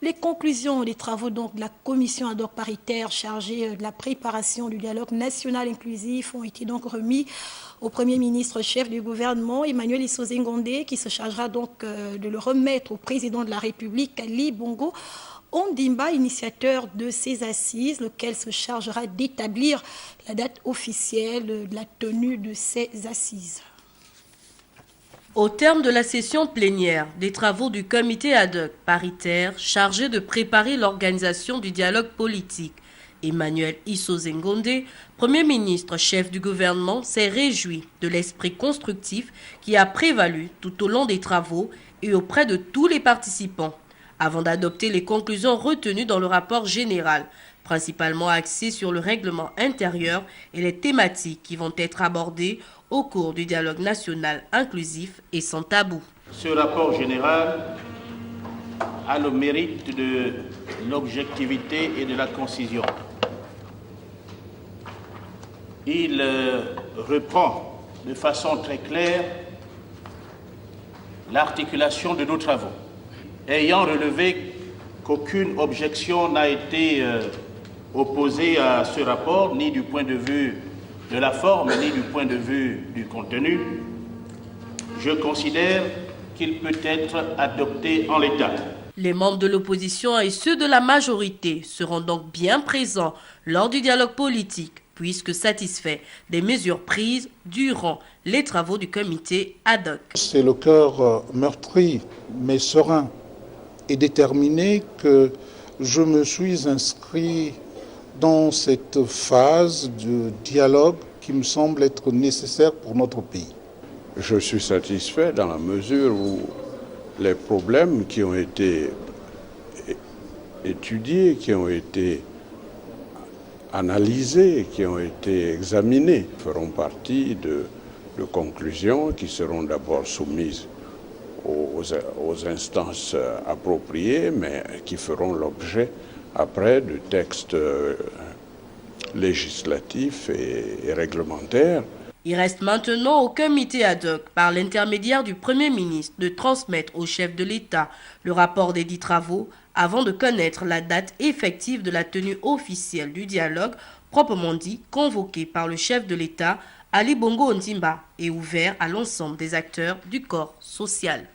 Les conclusions des travaux donc, de la commission ad hoc paritaire chargée de la préparation du dialogue national inclusif ont été donc remis au Premier ministre chef du gouvernement, Emmanuel Issoze Ngondé, qui se chargera donc de le remettre au président de la République, Ali Bongo Ondimba, initiateur de ces assises, lequel se chargera d'établir la date officielle de la tenue de ces assises. Au terme de la session plénière des travaux du comité ad hoc paritaire chargé de préparer l'organisation du dialogue politique, Emmanuel Issoze Ngondé, Premier ministre chef du gouvernement, s'est réjoui de l'esprit constructif qui a prévalu tout au long des travaux et auprès de tous les participants, avant d'adopter les conclusions retenues dans le rapport général, principalement axées sur le règlement intérieur et les thématiques qui vont être abordées au cours du dialogue national inclusif et sans tabou. Ce rapport général a le mérite de l'objectivité et de la concision. Il reprend de façon très claire l'articulation de nos travaux, ayant relevé qu'aucune objection n'a été opposée à ce rapport, ni du point de vue de la forme, ni du point de vue du contenu. Je considère qu'il peut être adopté en l'état. Les membres de l'opposition et ceux de la majorité seront donc bien présents lors du dialogue politique, puisque satisfaits des mesures prises durant les travaux du comité ad hoc. C'est le cœur meurtri, mais serein et déterminé que je me suis inscrit dans cette phase de dialogue qui me semble être nécessaire pour notre pays. Je suis satisfait dans la mesure où les problèmes qui ont été étudiés, qui ont été analysés, qui ont été examinés, feront partie de conclusions qui seront d'abord soumises aux instances appropriées, mais qui feront l'objet après de textes législatifs et réglementaires. Il reste maintenant au comité ad hoc, par l'intermédiaire du Premier ministre, de transmettre au chef de l'État le rapport des dits travaux avant de connaître la date effective de la tenue officielle du dialogue, proprement dit convoqué par le chef de l'État, Ali Bongo Ondimba, et ouvert à l'ensemble des acteurs du corps social.